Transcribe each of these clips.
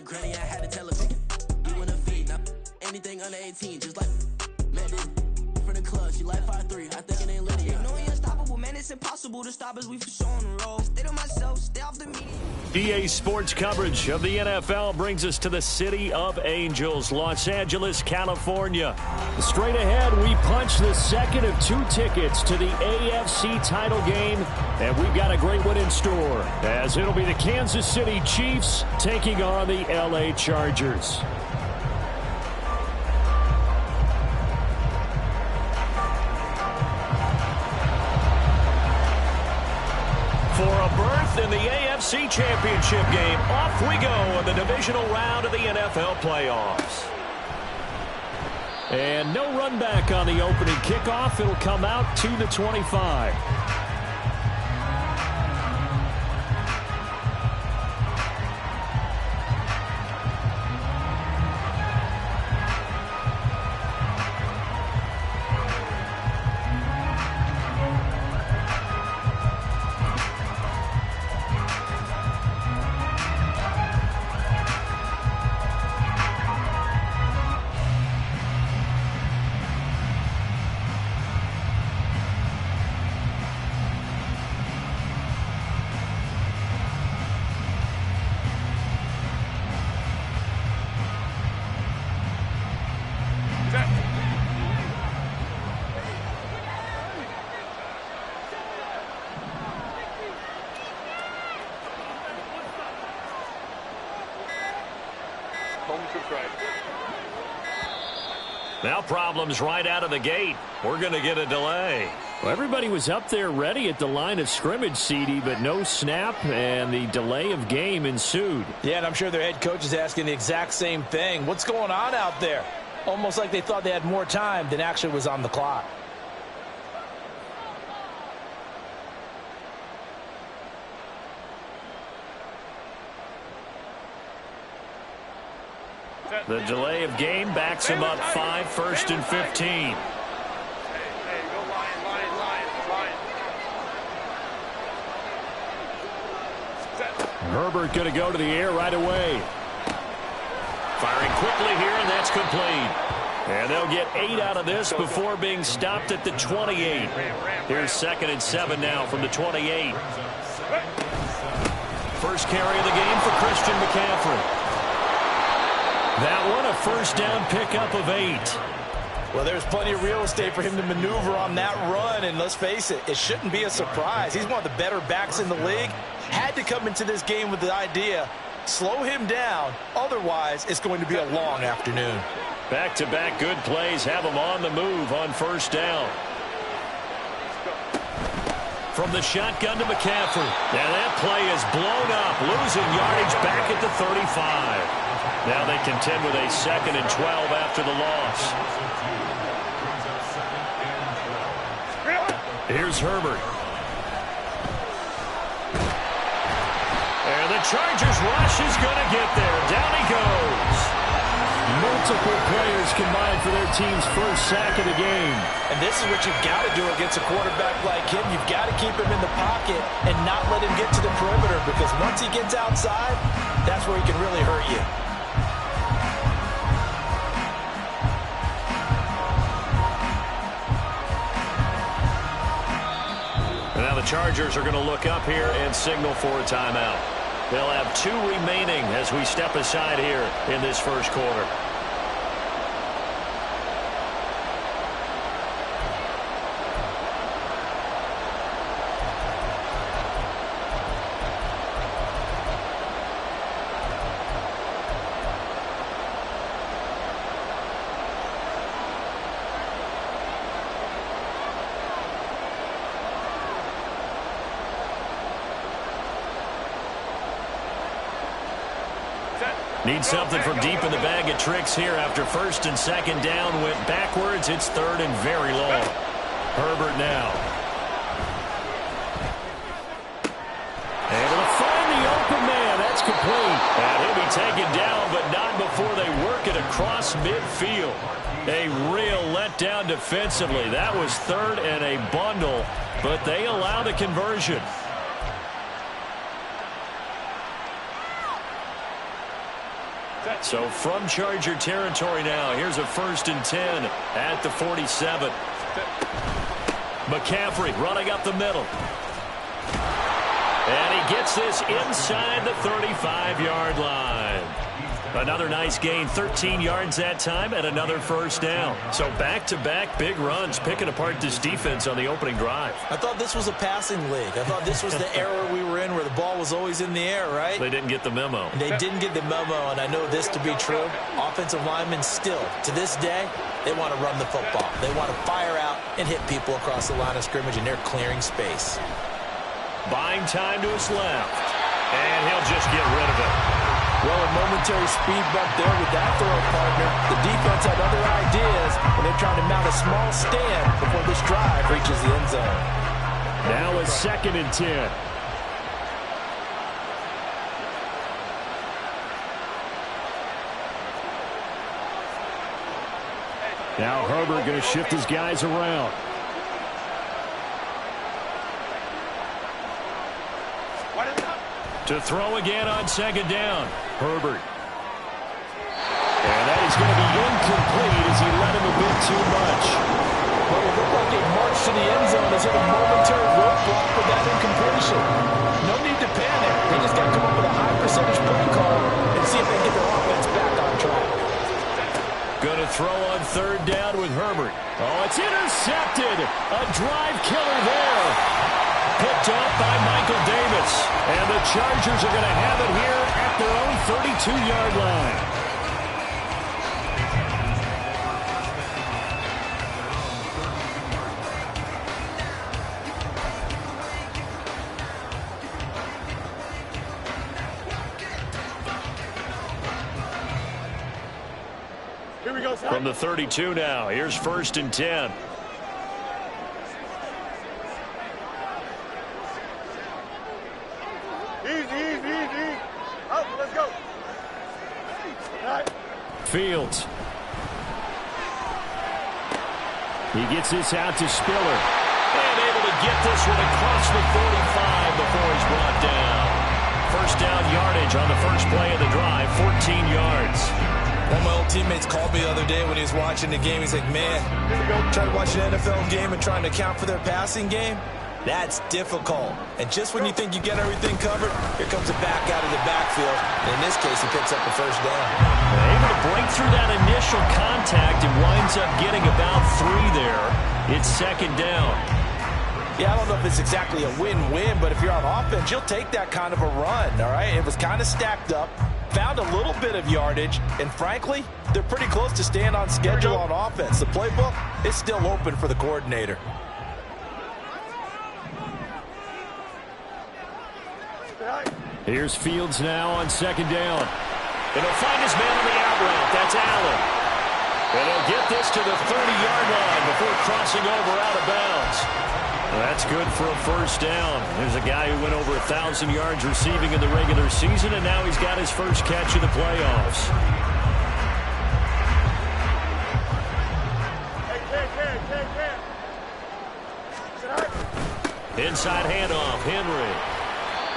granny, I had to tell her. You in her feet, now anything under 18, just like met this from the club. She like 5'3", I think it ain't Lydia. You know he unstoppable, man, it's impossible to stop us. We for sure on the road. Stay to myself, stay off the media. EA Sports coverage of the NFL brings us to the City of Angels, Los Angeles, California. Straight ahead, we punch the second of 2 tickets to the AFC title game, and we've got a great one in store, as it'll be the Kansas City Chiefs taking on the LA Chargers. For a berth in the AFC Championship game, off we go in the divisional round of the NFL playoffs. And no run back on the opening kickoff. It'll come out to the 25. Now problems right out of the gate. We're going to get a delay. Well, everybody was up there ready at the line of scrimmage, CD, but no snap, and the delay of game ensued. Yeah, and I'm sure their head coach is asking the exact same thing. What's going on out there? Almost like they thought they had more time than actually was on the clock. The delay of game backs him up 5, 1st and 15. Herbert going to go to the air right away. Firing quickly here, and that's complete. And they'll get 8 out of this before being stopped at the 28. Here's 2nd and 7 now from the 28. First carry of the game for Christian McCaffrey. That one, a first down pickup of 8. Well, there's plenty of real estate for him to maneuver on that run, and let's face it, it shouldn't be a surprise. He's one of the better backs in the league. Had to come into this game with the idea, slow him down, otherwise it's going to be a long afternoon. Back-to-back good plays have him on the move on first down. From the shotgun to McCaffrey. Now that play is blown up, losing yardage back at the 35. Now they contend with a 2nd and 12 after the loss. Here's Herbert. And the Chargers rush is going to get there. Down he goes. Multiple players combined for their team's first sack of the game. And this is what you've got to do against a quarterback like him. You've got to keep him in the pocket and not let him get to the perimeter, because once he gets outside, that's where he can really hurt you. And now the Chargers are going to look up here and signal for a timeout. They'll have 2 remaining as we step aside here in this first quarter. Need something from deep in the bag of tricks here after 1st and 2nd down. Went backwards. It's 3rd and very long. Herbert now. Able to find the open man. That's complete. And he'll be taken down, but not before they work it across midfield. A real letdown defensively. That was 3rd and a bundle, but they allow the conversion. So from Charger territory now, here's a 1st and 10 at the 47. McCaffrey running up the middle. And he gets this inside the 35-yard line. Another nice gain, 13 yards that time, and another 1st down. So back-to-back big runs, picking apart this defense on the opening drive. I thought this was a passing league. I thought this was the era we were in where the ball was always in the air, right? They didn't get the memo. They didn't get the memo, and I know this to be true. Offensive linemen still, to this day, they want to run the football. They want to fire out and hit people across the line of scrimmage, and they're clearing space. Buying time to his left, and he'll just get rid of it. Well, a momentary speed bump there with that throw, partner. The defense had other ideas, and they're trying to mount a small stand before this drive reaches the end zone. Now a 2nd and 10. Now Herbert going to shift his guys around. To throw again on 2nd down. Herbert. And that is going to be incomplete as he led him a bit too much. Well, it looked like a march to the end zone as hit a momentary roadblock with that incompletion. No need to panic. They just got to come up with a high percentage play call and see if they can get their offense back on track. Going to throw on 3rd down with Herbert. Oh, it's intercepted. A drive killer there. Picked off by Michael Davis. And the Chargers are going to have it here at their own 32-yard line. Here we go, son. From the 32 now, here's 1st and 10. Easy. Up, let's go. All right. Fields. He gets this out to Spiller. And able to get this one across the 45 before he's brought down. 1st down yardage on the first play of the drive, 14 yards. One of my old teammates called me the other day when he was watching the game. He's like, man, trying to watch an NFL game and trying to account for their passing game? That's difficult. And just when you think you get everything covered, here comes a back out of the backfield. And in this case, he picks up a 1st down. Able to break through that initial contact and winds up getting about 3 there. It's 2nd down. Yeah, I don't know if it's exactly a win-win, but if you're on offense, you'll take that kind of a run, all right? It was kind of stacked up, found a little bit of yardage, and frankly, they're pretty close to staying on schedule on offense. The playbook is still open for the coordinator. Here's Fields now on 2nd down. And he'll find his man on the out route. That's Allen. And he'll get this to the 30-yard line before crossing over out of bounds. Well, that's good for a 1st down. There's a guy who went over 1,000 yards receiving in the regular season, and now he's got his first catch in the playoffs. Inside handoff, Henry.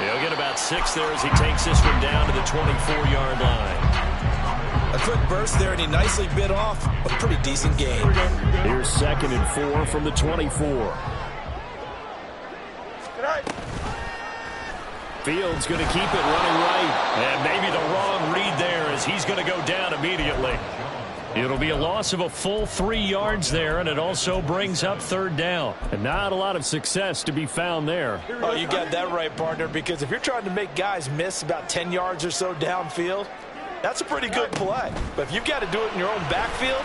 He'll get about 6 there as he takes this one down to the 24-yard line. A quick burst there, and he nicely bit off a pretty decent gain. Here's 2nd and 4 from the 24. Fields going to keep it running right. And maybe the wrong read there as he's going to go down immediately. It'll be a loss of a full 3 yards there, and it also brings up 3rd down. And not a lot of success to be found there. Oh, you got that right, partner, because if you're trying to make guys miss about 10 yards or so downfield, that's a pretty good play. But if you've got to do it in your own backfield,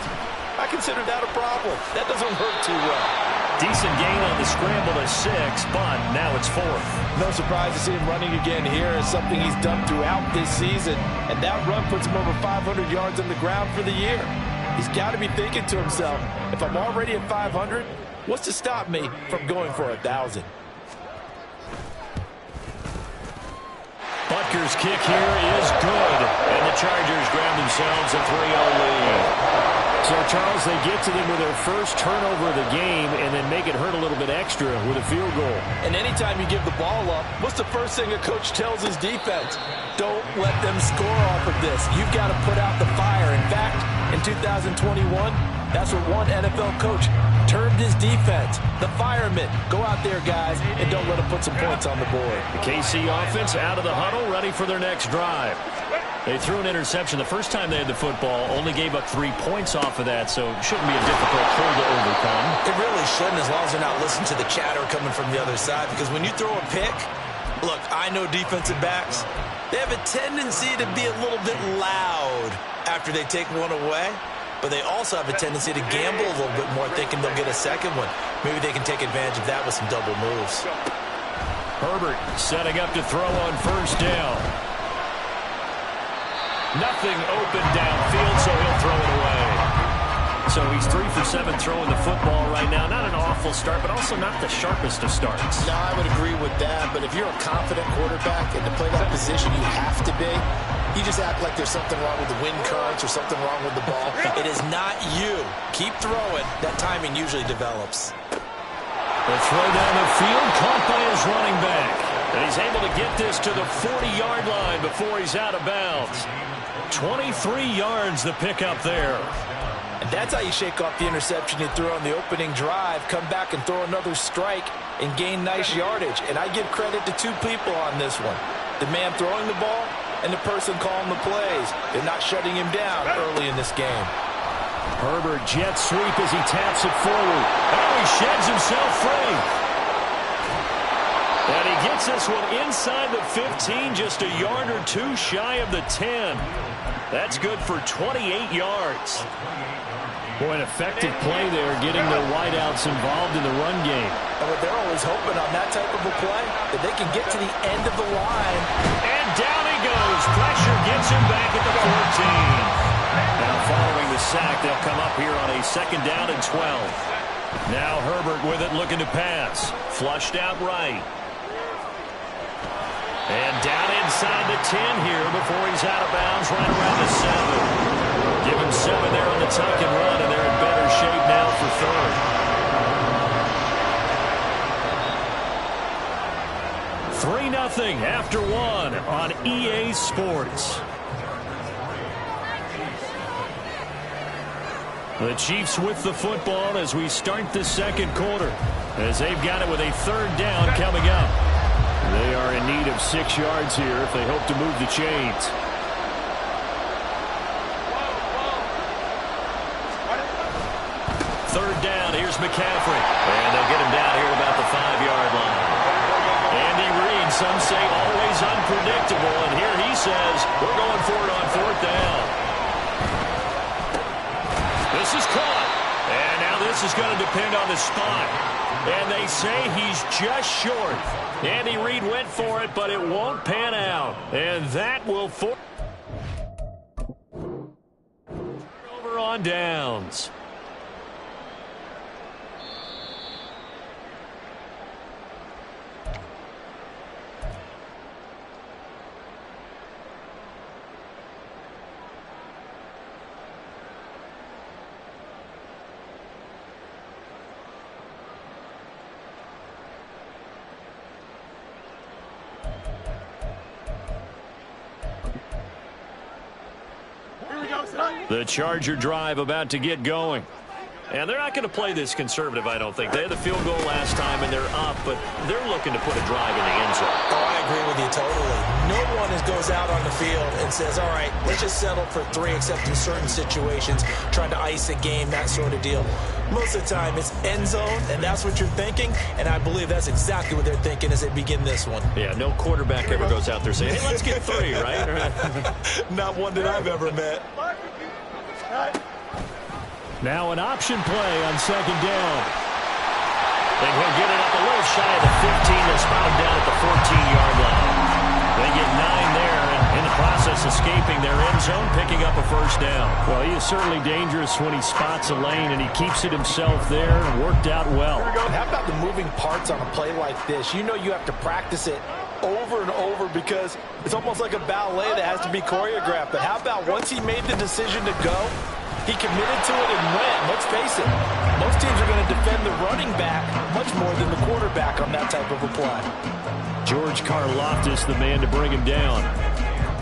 I consider that a problem. That doesn't work too well. Decent gain on the scramble to 6, but now it's 4th. No surprise to see him running again here. Is something he's done throughout this season. And that run puts him over 500 yards on the ground for the year. He's got to be thinking to himself, if I'm already at 500, what's to stop me from going for 1,000? Butker's kick here is good. And the Chargers grab themselves a 3-0 lead. So Charles, they get to them with their first turnover of the game and then make it hurt a little bit extra with a field goal. And anytime you give the ball up, what's the first thing a coach tells his defense? Don't let them score off of this. You've got to put out the fire. In fact, in 2021, that's what one NFL coach termed his defense, the firemen. Go out there, guys, and don't let them put some points on the board. The KC offense out of the huddle, ready for their next drive. They threw an interception the first time they had the football, only gave up 3 points off of that, so it shouldn't be a difficult hole to overcome. It really shouldn't, as long as they're not listening to the chatter coming from the other side, because when you throw a pick, look, I know defensive backs, they have a tendency to be a little bit loud after they take one away, but they also have a tendency to gamble a little bit more, thinking they'll get a second one. Maybe they can take advantage of that with some double moves. Herbert setting up to throw on first down. Nothing open downfield, so he'll throw it away. So he's 3 for 7 throwing the football right now. Not an awful start, but also not the sharpest of starts. No, I would agree with that. But if you're a confident quarterback and to play that position, you have to be. You just act like there's something wrong with the wind currents or something wrong with the ball. It is not you. Keep throwing. That timing usually develops. The throw down the field, caught by his running back. And he's able to get this to the 40-yard line before he's out of bounds. 23 yards the pickup there. And that's how you shake off the interception you threw on the opening drive, come back and throw another strike and gain nice yardage. And I give credit to 2 people on this one. The man throwing the ball and the person calling the plays. They're not shutting him down early in this game. Herbert jet sweep as he taps it forward. Oh, he sheds himself free. And he gets this one inside the 15, just a yard or 2 shy of the 10. That's good for 28 yards. Boy, an effective play there, getting their wideouts involved in the run game. And what they're always hoping on that type of a play, that they can get to the end of the line. And down he goes. Pressure gets him back at the 14. Now following the sack, they'll come up here on a 2nd down and 12. Now Herbert with it, looking to pass. Flushed out right. And down inside the 10 here before he's out of bounds, right around the 7. Give him 7 there on the tuck and run, and they're in better shape now for 3rd. 3-0 after 1 on EA Sports. The Chiefs with the football as we start the 2nd quarter, as they've got it with a 3rd down coming up. They are in need of 6 yards here if they hope to move the chains. Third down, here's McCaffrey. And they'll get him down here about the 5-yard line. Andy Reid, some say always unpredictable, and here he says, we're going for it on 4th down. This is caught. And now this is going to depend on the spot. And they say he's just short. Andy Reid went for it, but it won't pan out. And that will force over on downs. The Charger drive about to get going. And they're not going to play this conservative, I don't think. They had the field goal last time, and they're up, but they're looking to put a drive in the end zone. Oh, I agree with you totally. No one goes out on the field and says, all right, let's just settle for 3, except in certain situations, trying to ice a game, that sort of deal. Most of the time, it's end zone, and that's what you're thinking, and I believe that's exactly what they're thinking as they begin this one. Yeah, no quarterback ever goes out there saying, hey, let's get 3, right? Not one that I've ever met. Now an option play on 2nd down. And he'll get it up a little shy of the 15. They'll spot him down at the 14-yard line. They get 9 there, and in the process escaping their end zone, picking up a 1st down. Well, he is certainly dangerous when he spots a lane, and he keeps it himself there, and worked out well. How about the moving parts on a play like this? You know you have to practice it over and over because it's almost like a ballet that has to be choreographed. But how about once he made the decision to go, He committed to it and went. Let's face it, most teams are going to defend the running back much more than the quarterback on that type of a play. George Karlaftis, the man to bring him down.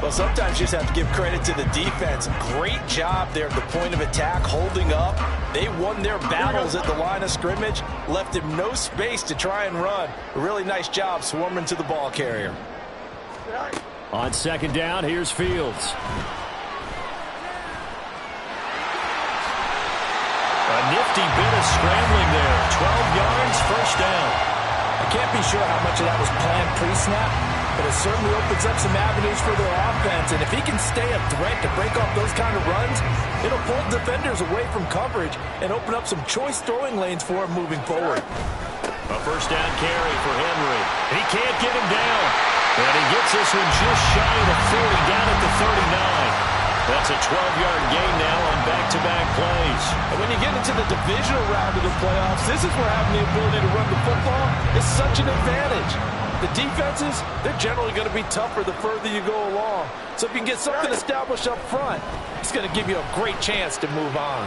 Well, sometimes you just have to give credit to the defense. Great job there at the point of attack, holding up. They won their battles at the line of scrimmage, left him no space to try and run. A really nice job swarming to the ball carrier. On second down, here's Fields. A nifty bit of scrambling there. 12 yards, first down. I can't be sure how much of that was planned pre-snap, but it certainly opens up some avenues for their offense. And if he can stay a threat to break off those kind of runs, it'll pull defenders away from coverage and open up some choice throwing lanes for him moving forward. A first down carry for Henry. He can't get him down. And he gets this one just shy of the 40, down at the 39. That's a 12-yard gain now on back-to-back plays. And when you get into the divisional round of the playoffs, this is where having the ability to run the football is such an advantage. The defenses, they're generally going to be tougher the further you go along. So if you can get something established up front, it's going to give you a great chance to move on.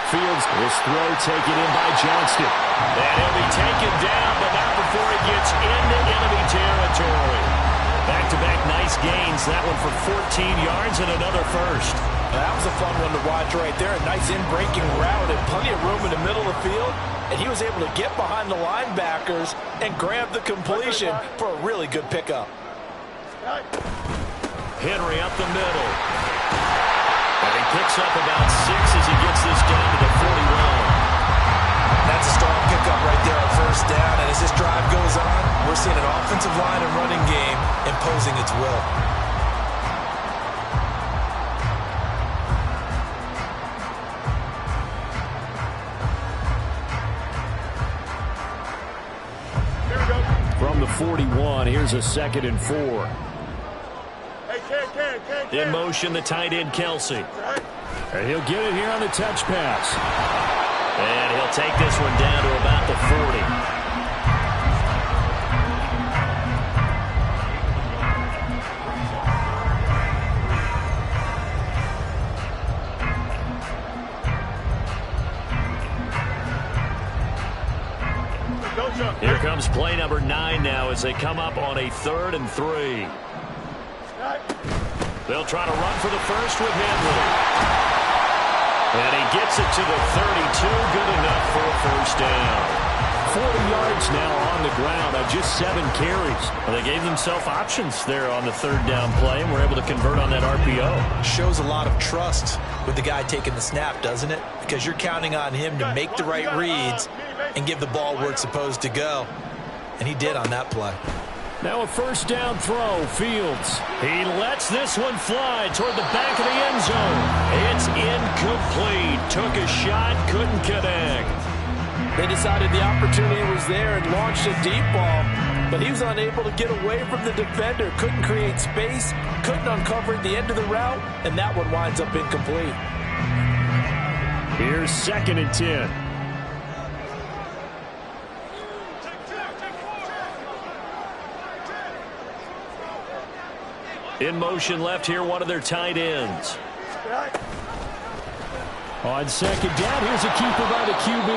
Fields, this throw taken in by Johnston. And he'll be taken down, but not before he gets into enemy territory. Back-to-back nice gains. That one for 14 yards and another first. That was a fun one to watch right there. A nice in-breaking route and plenty of room in the middle of the field. And he was able to get behind the linebackers and grab the completion for a really good pickup. Henry up the middle. And he picks up about 6 as he gets this down to the 41. That's a strong pickup right there on first down. And as this drive goes on, we're seeing an offensive line and running game imposing its will. Here we go. From the 41, here's a 2nd and 4. Hey, Ken. In motion, the tight end, Kelsey. And he'll get it here on the touch pass. And he'll take this one down to about the 40. Here comes play number 9 now as they come up on a 3rd and 3. They'll try to run for the first with Henry. And he gets it to the 32. Good enough for a first down. 40 yards now on the ground on just 7 carries. Well, they gave themselves options there on the 3rd down play and were able to convert on that RPO. Shows a lot of trust with the guy taking the snap, doesn't it? Because you're counting on him to make the right reads and give the ball where it's supposed to go. And he did on that play. Now a first down throw. Fields. He lets this one fly toward the back of the end zone. It's incomplete. Took a shot, couldn't connect. They decided the opportunity was there and launched a deep ball, but he was unable to get away from the defender. Couldn't create space, couldn't uncover at the end of the route, and that one winds up incomplete. Here's 2nd and 10. In motion left here, one of their tight ends. On 2nd down, here's a keeper by the QB.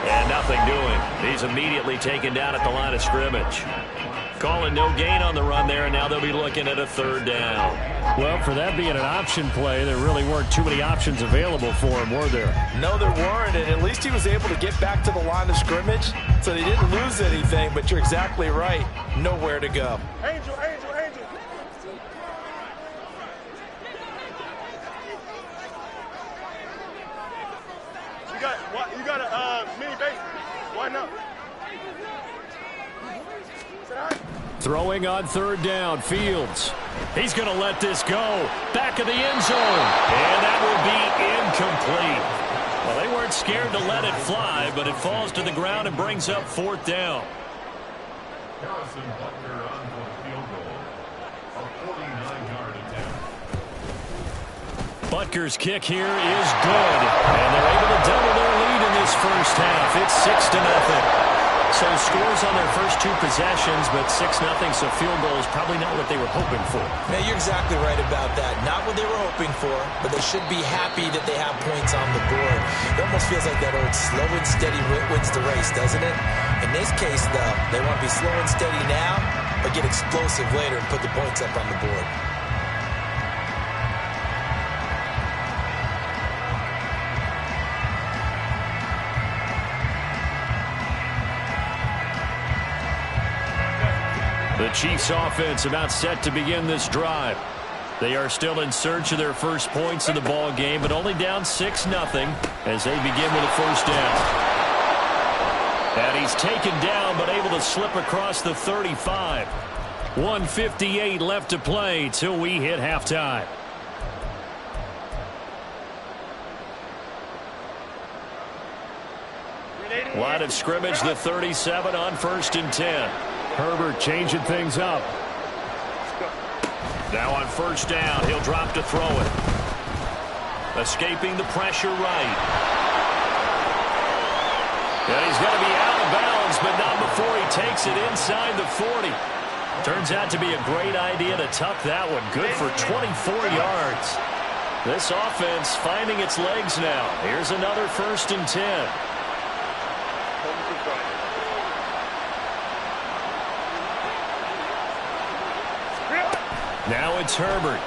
And nothing doing. He's immediately taken down at the line of scrimmage. Calling no gain on the run there, and now they'll be looking at a 3rd down. Well, for that being an option play, there really weren't too many options available for him, were there? No, there weren't, and at least he was able to get back to the line of scrimmage, so they didn't lose anything, but you're exactly right. Nowhere to go. Angel. You got a mini base. Why not? Throwing on 3rd down, Fields. He's going to let this go. Back of the end zone. And that will be incomplete. Well, they weren't scared to let it fly, but it falls to the ground and brings up 4th down. Butker's kick here is good. And they're able to double their lead in this first half. It's 6-0. So scores on their first 2 possessions, but 6-0, so field goal is probably not what they were hoping for. Yeah, you're exactly right about that. Not what they were hoping for, but they should be happy that they have points on the board. It almost feels like that old slow and steady wins the race, doesn't it? In this case, though, they want to be slow and steady now, but get explosive later and put the points up on the board. The Chiefs offense about set to begin this drive. They are still in search of their first points in the ball game, but only down 6-0 as they begin with a first down. And he's taken down but able to slip across the 35. 1:58 left to play till we hit halftime. Line of scrimmage, the 37 on 1st and 10. Herbert changing things up. Now on first down, he'll drop to throw it. Escaping the pressure right. And he's going to be out of bounds, but not before he takes it inside the 40. Turns out to be a great idea to tuck that one. Good for 24 yards. This offense finding its legs now. Here's another 1st and 10. Now it's Herbert.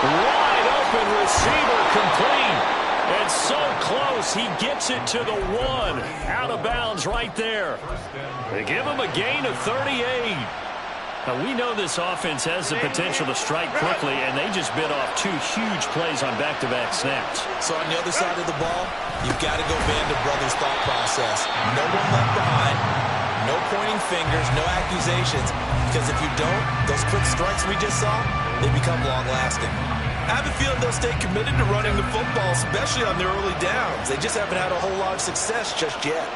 Wide open receiver complete. And so close, he gets it to the 1. Out of bounds right there. They give him a gain of 38. Now, we know this offense has the potential to strike quickly, and they just bit off 2 huge plays on back-to-back snaps. So on the other side of the ball, you've got to go Band of Brothers thought process. No one left behind. No pointing fingers, no accusations, because if you don't, those quick strikes we just saw, they become long-lasting. I have a feeling they'll stay committed to running the football, especially on their early downs. They just haven't had a whole lot of success just yet.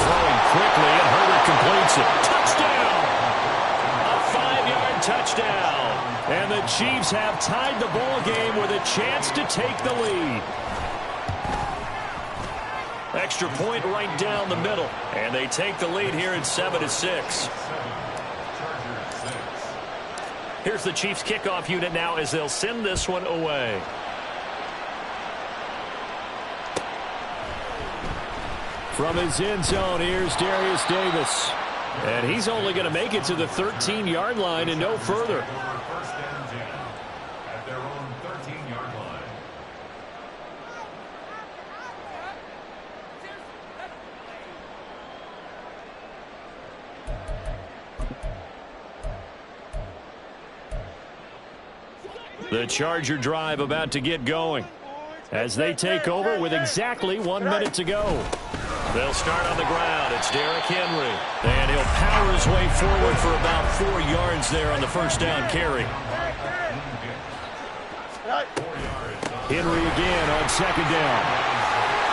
Throwing quickly, and Herbert completes it. Touchdown! A 5-yard touchdown. And the Chiefs have tied the ball game with a chance to take the lead. Extra point right down the middle. And they take the lead here at 7-6. Here's the Chiefs kickoff unit now as they'll send this one away. From his end zone, here's Darius Davis. And he's only going to make it to the 13-yard line and no further. The Charger drive about to get going as they take over with exactly 1 minute to go. They'll start on the ground. It's Derrick Henry. And he'll power his way forward for about 4 yards there on the first down carry. Henry again on second down.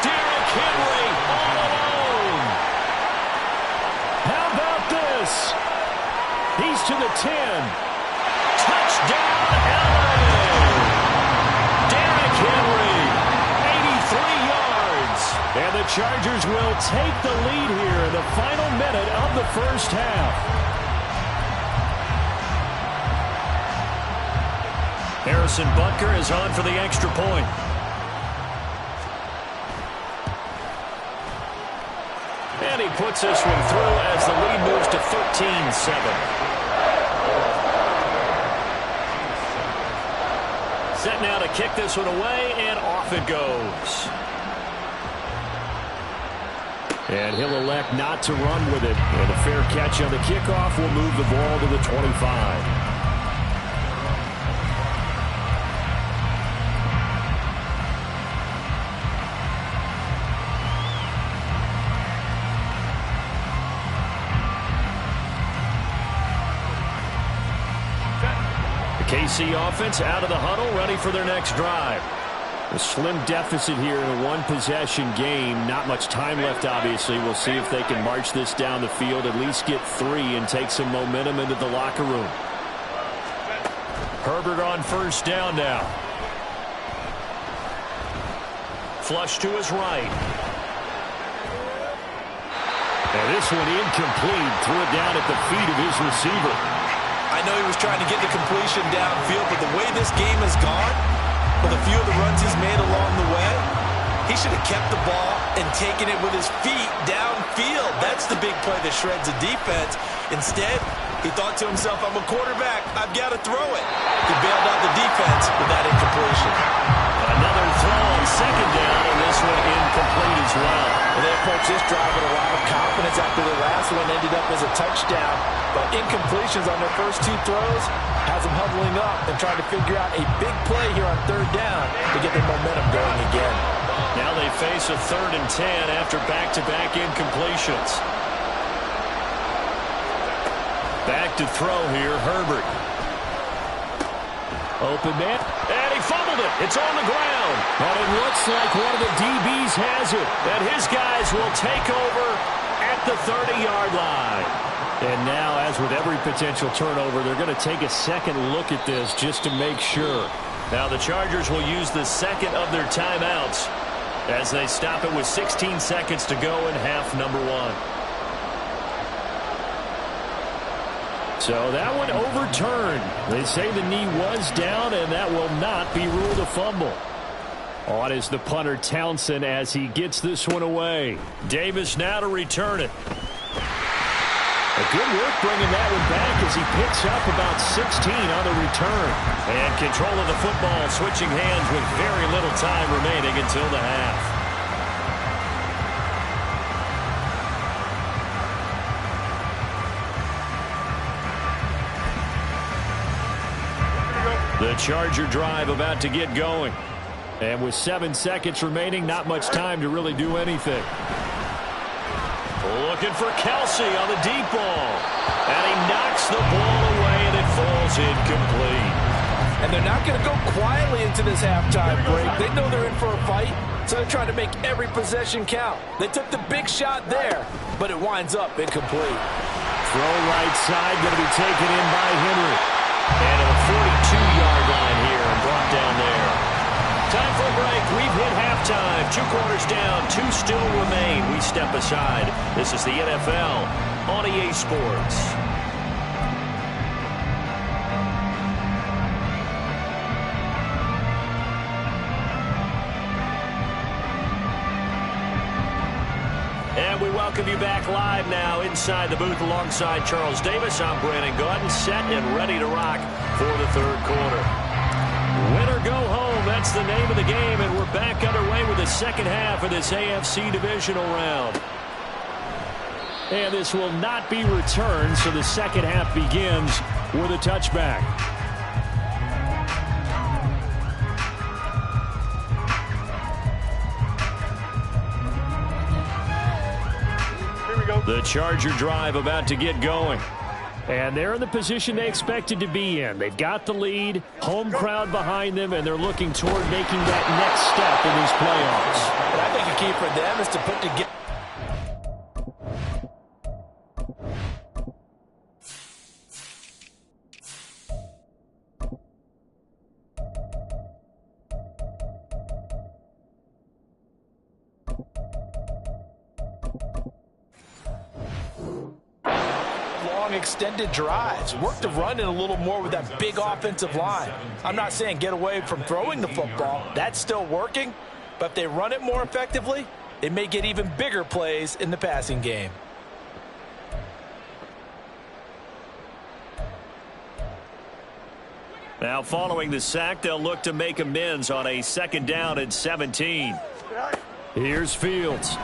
Derrick Henry all alone. How about this? He's to the 10. Touchdown, LA! Derrick Henry, 83 yards. And the Chargers will take the lead here in the final minute of the first half. Harrison Butker is on for the extra point. And he puts this one through as the lead moves to 13-7. Set now to kick this one away, and off it goes. And he'll elect not to run with it. And a fair catch on the kickoff will move the ball to the 25. KC offense out of the huddle, ready for their next drive. A slim deficit here in a one-possession game. Not much time left, obviously. We'll see if they can march this down the field, at least get 3, and take some momentum into the locker room. Herbert on first down now. flush to his right. And this one incomplete. Threw it down at the feet of his receiver. I know he was trying to get the completion downfield, but the way this game has gone, with a few of the runs he's made along the way, he should have kept the ball and taken it with his feet downfield. That's the big play that shreds the defense. Instead, he thought to himself, I'm a quarterback, I've got to throw it. He bailed out the defense with that incompletion. Another throw on second down, and this one incomplete as well. And they approached this drive with a lot of confidence after the last one ended up as a touchdown. But incompletions on their first two throws has them huddling up and trying to figure out a big play here on third down to get their momentum going again. Now they face a 3rd and 10 after back-to-back incompletions. Back to throw here, Herbert. Open man, and he fumbled it. It's on the ground. But it looks like one of the DBs has it. And his guys will take over at the 30-yard line. And now, as with every potential turnover, they're going to take a second look at this just to make sure. Now the Chargers will use the second of their timeouts as they stop it with 16 seconds to go in half number 1. So that one overturned. They say the knee was down, and that will not be ruled a fumble. On is the punter Townsend as he gets this one away. Davis now to return it. A good work bringing that one back as he picks up about 16 on the return. And control of the football, switching hands with very little time remaining until the half. The Charger drive about to get going. And with 7 seconds remaining, not much time to really do anything. Looking for Kelsey on the deep ball. And he knocks the ball away, and it falls incomplete. And they're not going to go quietly into this halftime break. They know they're in for a fight, so they're trying to make every possession count. They took the big shot there, but it winds up incomplete. Throw right side, going to be taken in by Henry. And a 42-yard line here and brought down there. Time for a break. We've hit halftime. 2 quarters down. 2 still remain. We step aside. This is the NFL on EA Sports. And we welcome you back live now inside the booth alongside Charles Davis. I'm Brandon Gaudin, set and ready to rock for the 3rd quarter. Win or go home, that's the name of the game, and we're back underway with the second half of this AFC Divisional round. And this will not be returned, so the second half begins with a touchback. The Charger drive about to get going. And they're in the position they expected to be in. They've got the lead, home crowd behind them, and they're looking toward making that next step in these playoffs. But I think a key for them is to put together. Extended drives. Work to run in a little more with that big offensive line. I'm not saying get away from throwing the football. That's still working. But if they run it more effectively, it may get even bigger plays in the passing game. Now following the sack, they'll look to make amends on a 2nd down and 17. Here's Fields.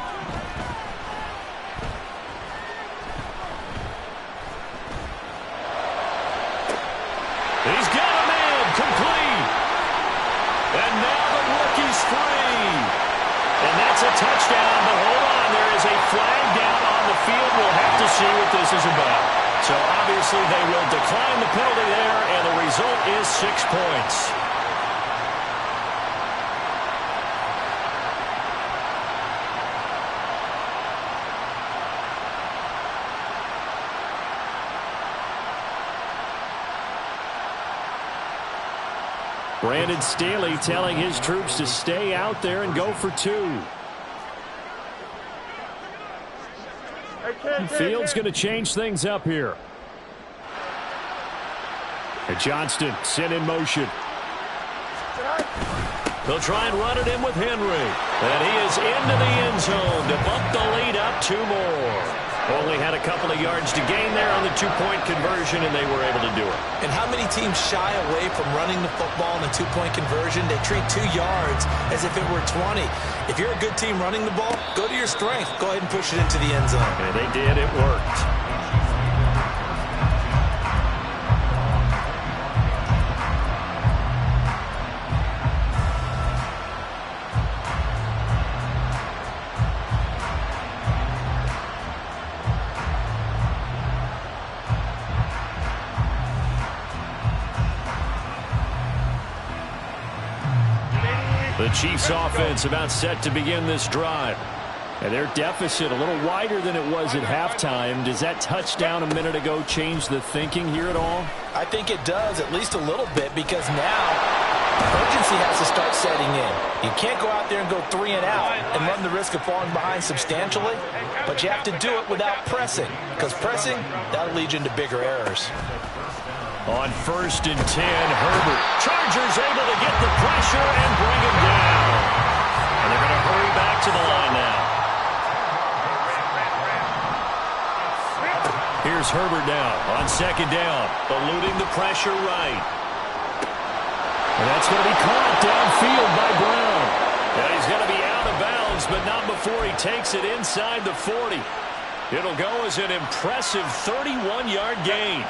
He's got a man, complete. And now the rookie's free. And that's a touchdown, but hold on, there is a flag down on the field. We'll have to see what this is about. So obviously they will decline the penalty there, and the result is 6 points. Brandon Staley telling his troops to stay out there and go for 2. Fields going to change things up here. And Johnston sent in motion. They'll try and run it in with Henry. And he is into the end zone to bump the lead up 2 more. Only had a couple of yards to gain there on the 2-point conversion, and they were able to do it. And how many teams shy away from running the football in the 2-point conversion? They treat 2 yards as if it were 20. If you're a good team running the ball, go to your strength. Go ahead and push it into the end zone. And they did. It worked. The Chiefs offense about set to begin this drive. And their deficit a little wider than it was at halftime. Does that touchdown a minute ago change the thinking here at all? I think it does, at least a little bit, because now urgency has to start setting in. You can't go out there and go 3 and out and run the risk of falling behind substantially, but you have to do it without pressing, because pressing, that'll lead you into bigger errors. On 1st and 10, Herbert. Chargers able to get the pressure and bring him down. And they're going to hurry back to the line now. Here's Herbert now on 2nd down, eluding the pressure right. And that's going to be caught downfield by Brown. And he's going to be out of bounds, but not before he takes it inside the 40. It'll go as an impressive 31-yard gain.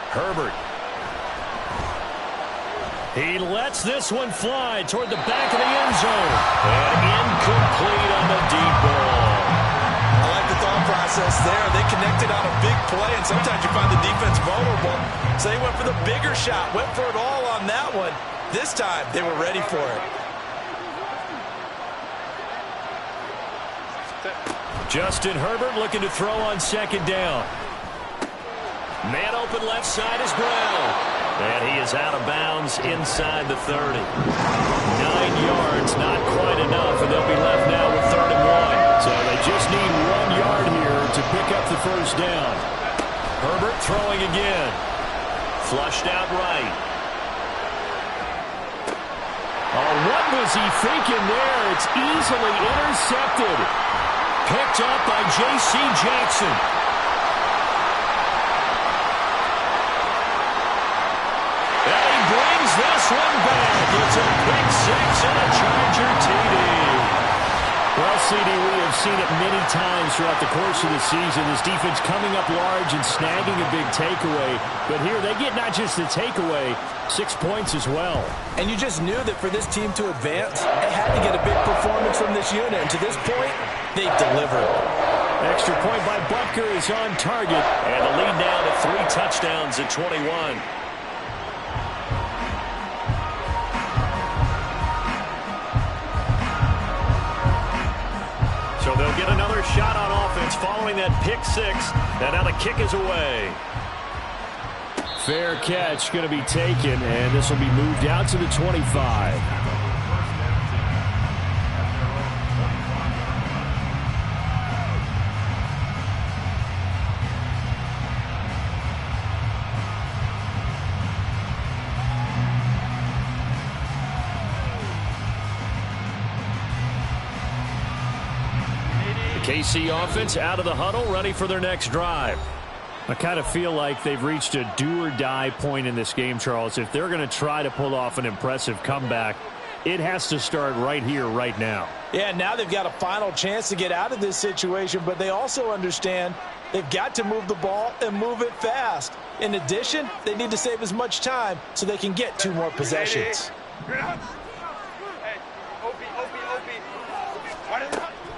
Herbert. He lets this one fly toward the back of the end zone. And incomplete on the deep ball. I like the thought process there. They connected on a big play, and sometimes you find the defense vulnerable. So they went for the bigger shot, went for it all on that one. This time, they were ready for it. Justin Herbert looking to throw on 2nd down. Man open left side is Brown. And he is out of bounds inside the 30. 9 yards, not quite enough, and they'll be left now with 3rd and 1. So they just need 1 yard here to pick up the 1st down. Herbert throwing again. Flushed out right. Oh, what was he thinking there? It's easily intercepted. Picked up by J.C. Jackson. This one back. It's a pick 6 and a Charger TD. Well, CD, we have seen it many times throughout the course of the season. This defense coming up large and snagging a big takeaway. But here they get not just the takeaway, 6 points as well. And you just knew that for this team to advance, they had to get a big performance from this unit. And to this point, they've delivered. Extra point by Butker is on target. And the lead now to 3 touchdowns at 21. So they'll get another shot on offense following that pick 6. And now the kick is away. Fair catch going to be taken, and this will be moved out to the 25. KC offense out of the huddle, ready for their next drive. I kind of feel like they've reached a do-or-die point in this game, Charles. If they're going to try to pull off an impressive comeback, it has to start right here, right now. Yeah, now they've got a final chance to get out of this situation, but they also understand they've got to move the ball and move it fast. In addition, they need to save as much time so they can get 2 more possessions.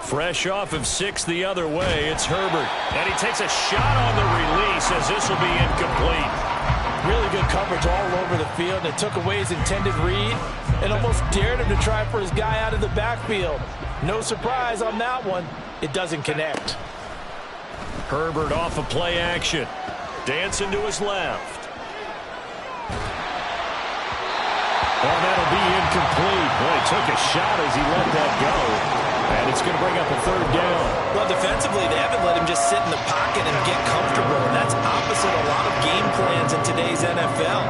Fresh off of 6 the other way, it's Herbert. And he takes a shot on the release as this will be incomplete. Really good coverage all over the field. It took away his intended read and almost dared him to try for his guy out of the backfield. No surprise on that one. It doesn't connect. Herbert off of play action. Dancing to his left. Oh, that'll be incomplete. Boy, he took a shot as he let that go. And it's going to bring up a third down. Well, defensively, they haven't let him just sit in the pocket and get comfortable. And that's opposite a lot of game plans in today's NFL.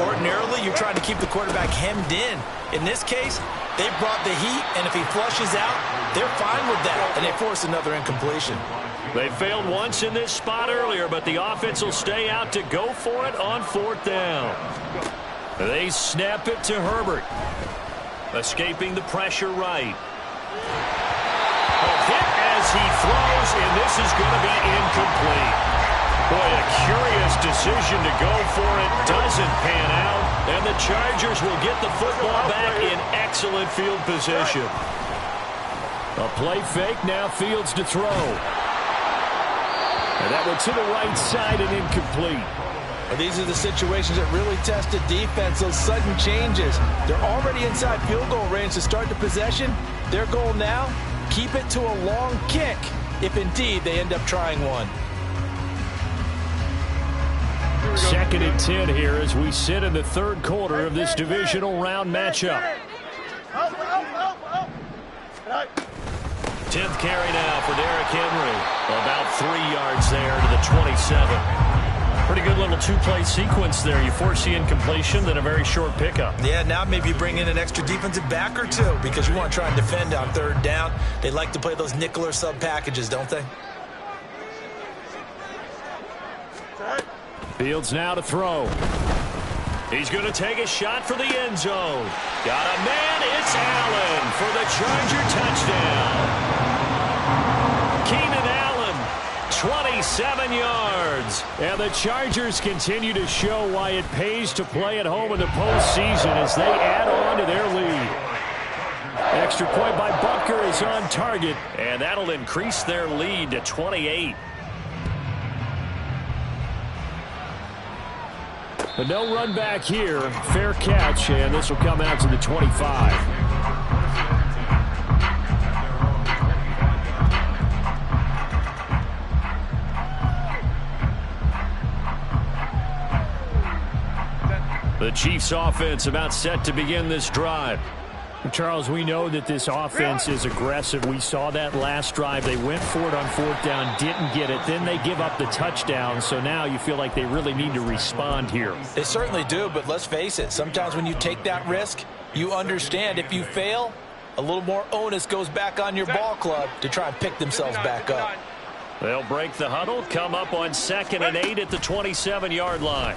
Ordinarily, you're trying to keep the quarterback hemmed in. In this case, they brought the heat, and if he flushes out, they're fine with that. And they force another incompletion. They failed once in this spot earlier, but the offense will stay out to go for it on fourth down. They snap it to Herbert. Escaping the pressure right. A hit as he throws, and this is going to be incomplete. Boy, a curious decision to go for it. Doesn't pan out, and the Chargers will get the football back in excellent field position. A play fake, now Fields to throw. And that went to the right side and incomplete. Well, these are the situations that really test the defense, those sudden changes. They're already inside field goal range to start the possession. Their goal now, keep it to a long kick, if indeed they end up trying one. 2nd and 10 here as we sit in the third quarter of this divisional round matchup. 10th carry now for Derrick Henry. About 3 yards there to the 27. Pretty good little two-play sequence there. You force the incompletion, then a very short pickup. Yeah, now maybe bring in an extra defensive back or two because you want to try and defend on third down. They like to play those nickel or sub packages, don't they? Fields now to throw. He's going to take a shot for the end zone. Got a man. It's Allen for the Charger touchdown. Keenan Allen, 27 yards. And the Chargers continue to show why it pays to play at home in the postseason as they add on to their lead. Extra point by Butker is on target, and that'll increase their lead to 28. But no run back here. Fair catch, and this will come out to the 25. The Chiefs offense about set to begin this drive. Charles, we know that this offense is aggressive. We saw that last drive. They went for it on fourth down, didn't get it. Then they give up the touchdown. So now you feel like they really need to respond here. They certainly do, but let's face it. Sometimes when you take that risk, you understand if you fail, a little more onus goes back on your ball club to try and pick themselves back up. They'll break the huddle, come up on 2nd and 8 at the 27-yard line.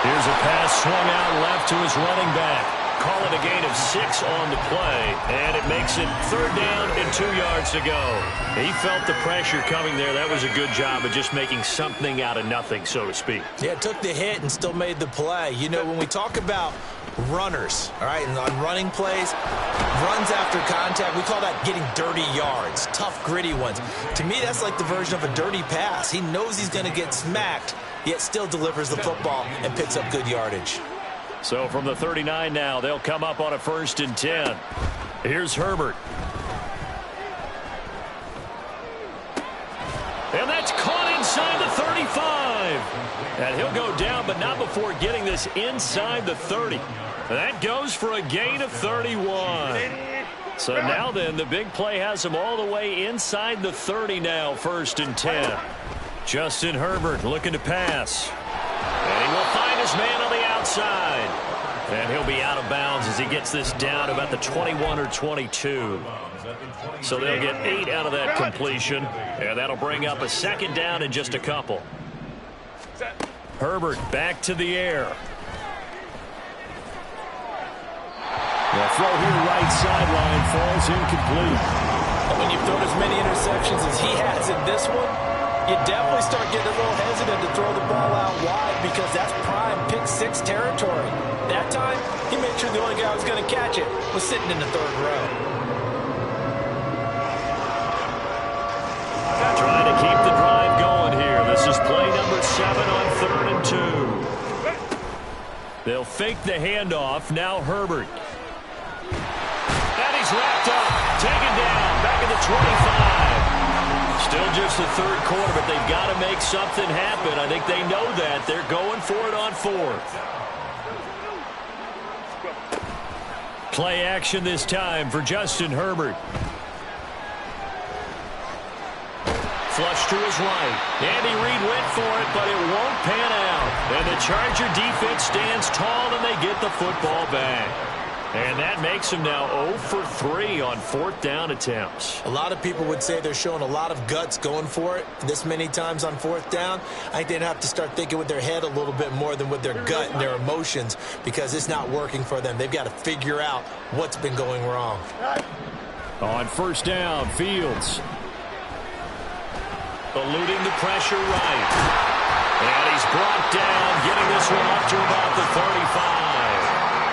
Here's a pass swung out left to his running back. Call it a gain of 6 on the play, and it makes it 3rd down and 2 yards to go. He felt the pressure coming there. That was a good job of just making something out of nothing, so to speak. Yeah, took the hit and still made the play. You know, when we talk about runners, all right, and on running plays, runs after contact, we call that getting dirty yards, tough, gritty ones. To me, that's like the version of a dirty pass. He knows he's going to get smacked, yet still delivers the football and picks up good yardage. So from the 39 now, they'll come up on a 1st and 10. Here's Herbert. And that's caught inside the 35. And he'll go down, but not before getting this inside the 30. That goes for a gain of 31. So now then, the big play has him all the way inside the 30 now, 1st and 10. Justin Herbert looking to pass. And he will find his man on the outside. And he'll be out of bounds as he gets this down about the 21 or 22. So they'll get 8 out of that completion. And that'll bring up a 2nd down in just a couple. Herbert back to the air. The throw here right sideline falls incomplete. And when you've thrown as many interceptions as he has in this one, you definitely start getting a little hesitant to throw the ball out wide because that's prime pick 6 territory. That time, he made sure the only guy who was going to catch it was sitting in the 3rd row. Trying to keep the drive going here. This is play number 7 on 3rd and 2. They'll fake the handoff. Now Herbert. And he's wrapped up. Taken down. Back at the 25. Still just goes the third quarter, but they've got to make something happen. I think they know that. They're going for it on fourth. Play action this time for Justin Herbert. Flush to his right. Andy Reid went for it, but it won't pan out. And the Charger defense stands tall, and they get the football back. And that makes them now 0 for 3 on fourth down attempts. A lot of people would say they're showing a lot of guts going for it this many times on fourth down. I think they'd have to start thinking with their head a little bit more than with their gut and their emotions, because it's not working for them. They've got to figure out what's been going wrong. On first down, Fields. Eluding the pressure right. And he's brought down, getting this one up to about the 35.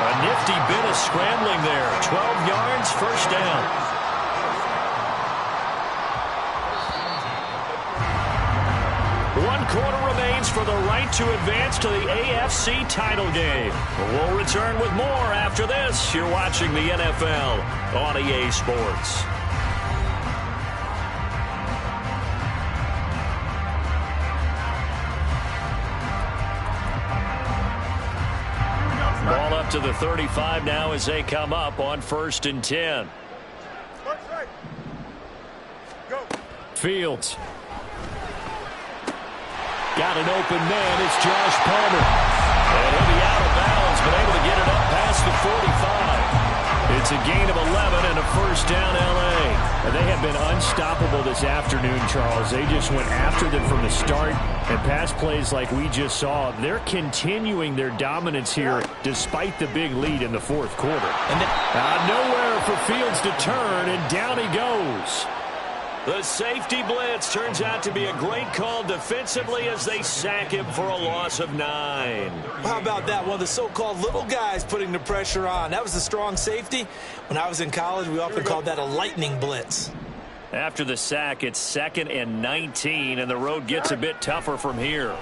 A nifty bit of scrambling there. 12 yards, first down. One quarter remains for the right to advance to the AFC title game. We'll return with more after this. You're watching the NFL on EA Sports. Ball up to the 35 now as they come up on 1st and 10. Fields. Got an open man. It's Josh Palmer. And he'll be out of bounds, but able to get it up past the 45. It's a gain of 11 and a first down, L.A. And they have been unstoppable this afternoon, Charles. They just went after them from the start. And pass plays like we just saw, they're continuing their dominance here despite the big lead in the fourth quarter. And nowhere for Fields to turn, and down he goes. The safety blitz turns out to be a great call defensively as they sack him for a loss of 9. How about that? One of the so-called little guys putting the pressure on. That was a strong safety. When I was in college, we often called that a lightning blitz. After the sack, it's 2nd and 19, and the road gets a bit tougher from here.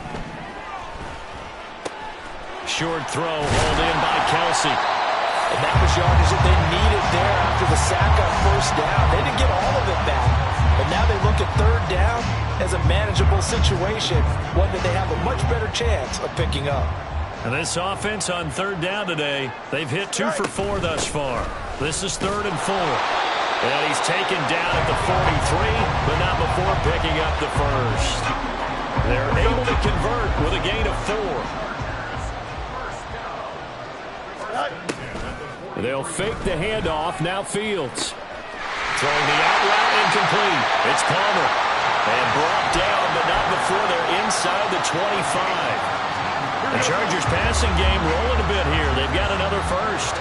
Short throw, hauled in by Kelsey. And that was yardage that they needed there after the sack on first down. They didn't get all of it back. But now they look at third down as a manageable situation, one that they have a much better chance of picking up. And this offense on third down today, they've hit 2 for 4 thus far. This is 3rd and 4. And he's taken down at the 43, but not before picking up the first. They're able to convert with a gain of 4. They'll fake the handoff. Now Fields. Throwing the out route incomplete. It's Palmer. And brought down, but not before they're inside the 25. The Chargers passing game rolling a bit here. They've got another first.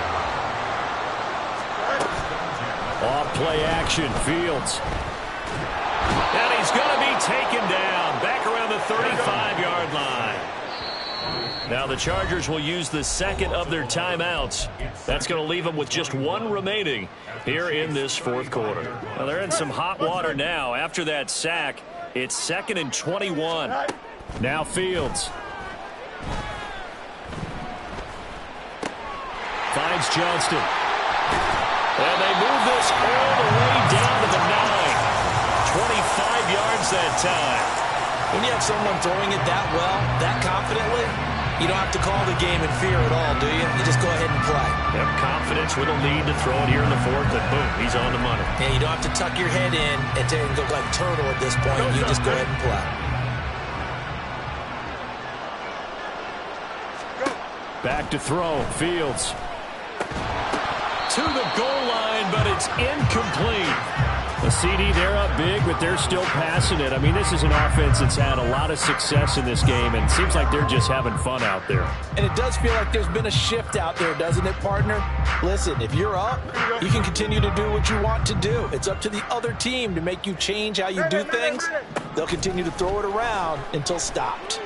Off play action, Fields. And he's going to be taken down. Back around the 35-yard line. Now the Chargers will use the second of their timeouts. That's going to leave them with just 1 remaining here in this fourth quarter. Well, they're in some hot water now. After that sack, it's 2nd and 21. Now Fields. Finds Johnston. And they move this all the way down to the 9. 25 yards that time. When you have someone throwing it that well, that confidently, you don't have to call the game in fear at all, do you? You just go ahead and play. Yep, confidence with a lead to throw it here in the fourth, and boom, he's on the money. And you don't have to tuck your head in and go like turtle at this point. You just go ahead and play. Back to throw, Fields. To the goal line, but it's incomplete. The CD, they're up big, but they're still passing it. I mean, this is an offense that's had a lot of success in this game, and it seems like they're just having fun out there. And it does feel like there's been a shift out there, doesn't it, partner? Listen, if you're up, you can continue to do what you want to do. It's up to the other team to make you change how you do things. They'll continue to throw it around until stopped.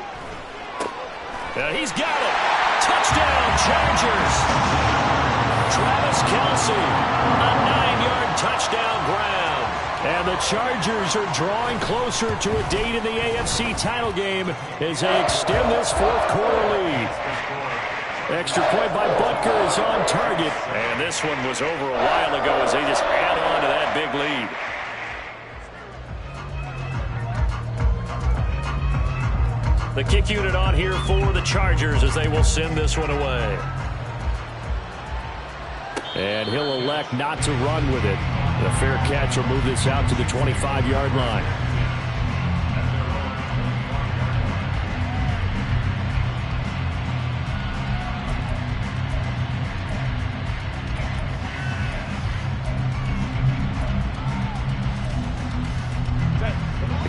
He's got it. Touchdown, Chargers. Travis Kelce, a 9-yard touchdown grab. And the Chargers are drawing closer to a date in the AFC title game as they extend this fourth quarter lead. Extra point by Butker is on target. And this one was over a while ago as they just add on to that big lead. The kick unit on here for the Chargers as they will send this one away. And he'll elect not to run with it. The fair catch will move this out to the 25-yard line.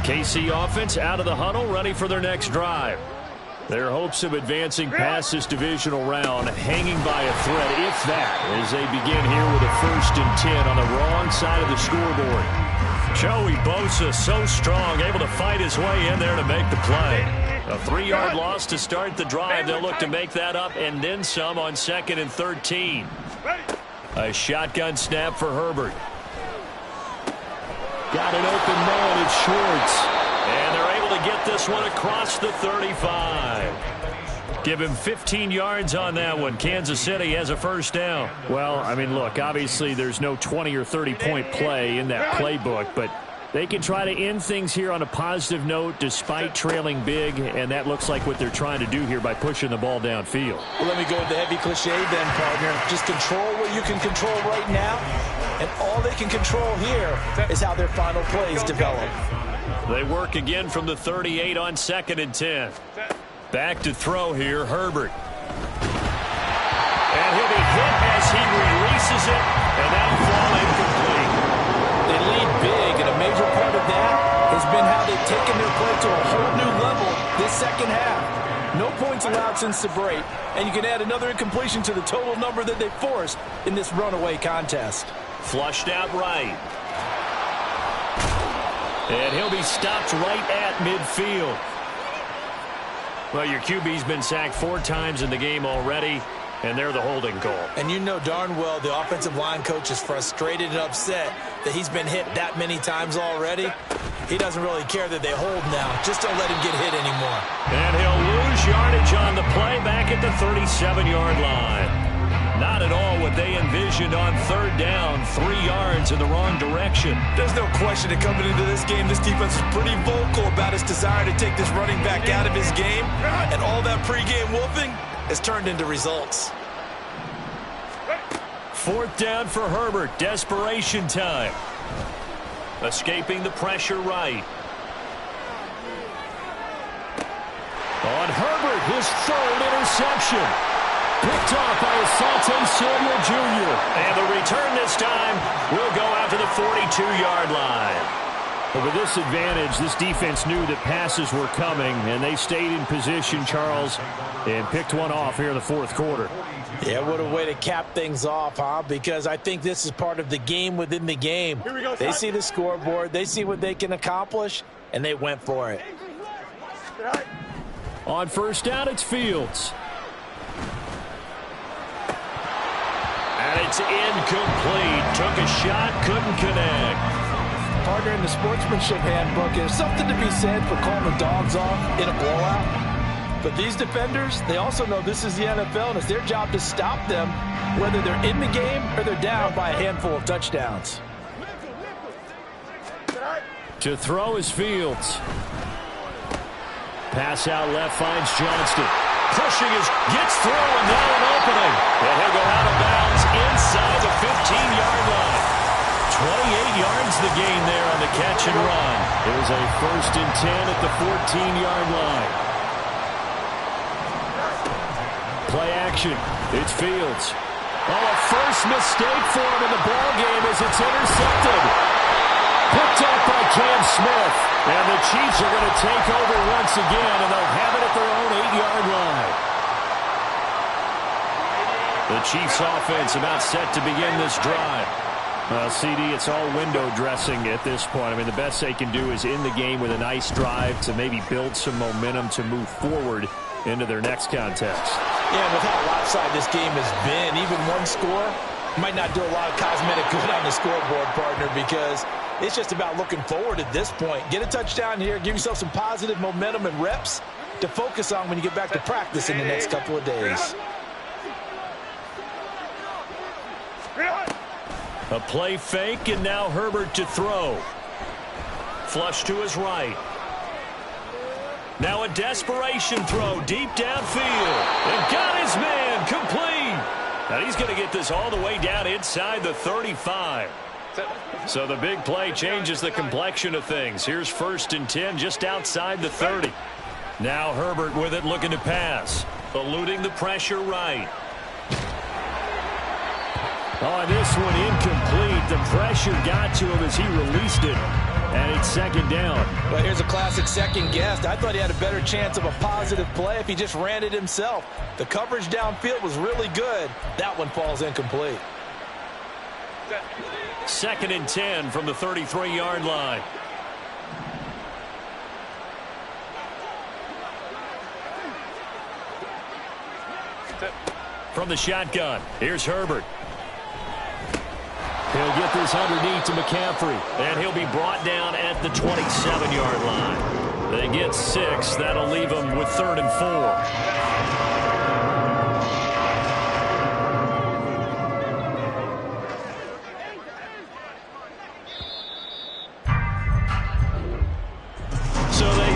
KC offense out of the huddle, ready for their next drive. Their hopes of advancing past this divisional round hanging by a thread, if that, as they begin here with a 1st and 10 on the wrong side of the scoreboard. Joey Bosa, so strong, able to fight his way in there to make the play. A 3-yard loss to start the drive. They'll look to make that up and then some on 2nd and 13. A shotgun snap for Herbert. Got an open man, it's Schwartz. And they're able to get this one across the 35. Give him 15 yards on that one. Kansas City has a 1st down. Well, I mean, look, obviously there's no 20 or 30-point play in that playbook, but they can try to end things here on a positive note despite trailing big, and that looks like what they're trying to do here by pushing the ball downfield. Well, let me go with the heavy cliche then, partner. Just control what you can control right now, and all they can control here is how their final plays develop. They work again from the 38 on 2nd and 10. Back to throw here, Herbert. And he'll be hit as he releases it, and that'll fall incomplete. They lead big, and a major part of that has been how they've taken their play to a whole new level this second half. No points allowed since the break, and you can add another incompletion to the total number that they forced in this runaway contest. Flushed out right. And he'll be stopped right at midfield. Well, your QB's been sacked 4 times in the game already, and they're the holding call. And you know darn well the offensive line coach is frustrated and upset that he's been hit that many times already. He doesn't really care that they hold now. Just don't let him get hit anymore. And he'll lose yardage on the play back at the 37-yard line. Not at all what they envisioned on 3rd down, 3 yards in the wrong direction. There's no question that coming into this game, this defense is pretty vocal about its desire to take this running back out of his game, and all that pregame whooping has turned into results. 4th down for Herbert. Desperation time. Escaping the pressure right. On Herbert, his 3rd interception. Picked off by Asante Samuel Jr. And the return this time will go out to the 42-yard line. But with this advantage, this defense knew that passes were coming, and they stayed in position, Charles, and picked one off here in the 4th quarter. Yeah, what a way to cap things off, huh? Because I think this is part of the game within the game. They see the scoreboard, they see what they can accomplish, and they went for it. On 1st down, it's Fields. And it's incomplete. Took a shot, couldn't connect. Partner, in the sportsmanship handbook, there's something to be said for calling the dogs off in a blowout. But these defenders, they also know this is the NFL, and it's their job to stop them, whether they're in the game or they're down by a handful of touchdowns. To throw is Fields. Pass out left finds Johnston. Pushing gets through, and now an opening. And he'll go out of bounds inside the 15-yard line. 28 yards the gain there on the catch and run. It was a 1st and 10 at the 14-yard line. Play action. It's Fields. Oh, a first mistake for him in the ball game as it's intercepted. Picked up by Cam Smith. And the Chiefs are going to take over once again, and they'll have it at their own 8-yard line. The Chiefs offense about set to begin this drive. CD, it's all window dressing at this point. I mean, the best they can do is end the game with a nice drive to maybe build some momentum to move forward into their next contest. Yeah, with how lopsided this game has been, even one score might not do a lot of cosmetic good on the scoreboard, partner, because it's just about looking forward at this point. Get a touchdown here, give yourself some positive momentum and reps to focus on when you get back to practice in the next couple of days. A play fake, and now Herbert to throw. Flush to his right. Now a desperation throw deep downfield. And got his man complete. And he's going to get this all the way down inside the 35. So the big play changes the complexion of things. Here's 1st and 10 just outside the 30. Now Herbert with it looking to pass. Eluding the pressure right. Oh, this one incomplete. The pressure got to him as he released it. And it's 2nd down. Well, here's a classic second guess. I thought he had a better chance of a positive play if he just ran it himself. The coverage downfield was really good. That one falls incomplete. 2nd and 10 from the 33-yard line. From the shotgun, here's Herbert. He'll get this underneath to McCaffrey, and he'll be brought down at the 27-yard line. They get 6. That'll leave them with 3rd and 4.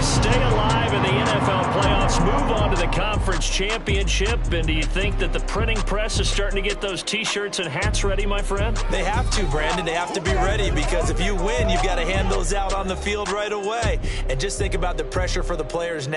Stay alive in the NFL playoffs, move on to the conference championship. And do you think that the printing press is starting to get those T-shirts and hats ready, my friend? They have to, Brandon. They have to be ready because if you win, you've got to hand those out on the field right away. And just think about the pressure for the players now.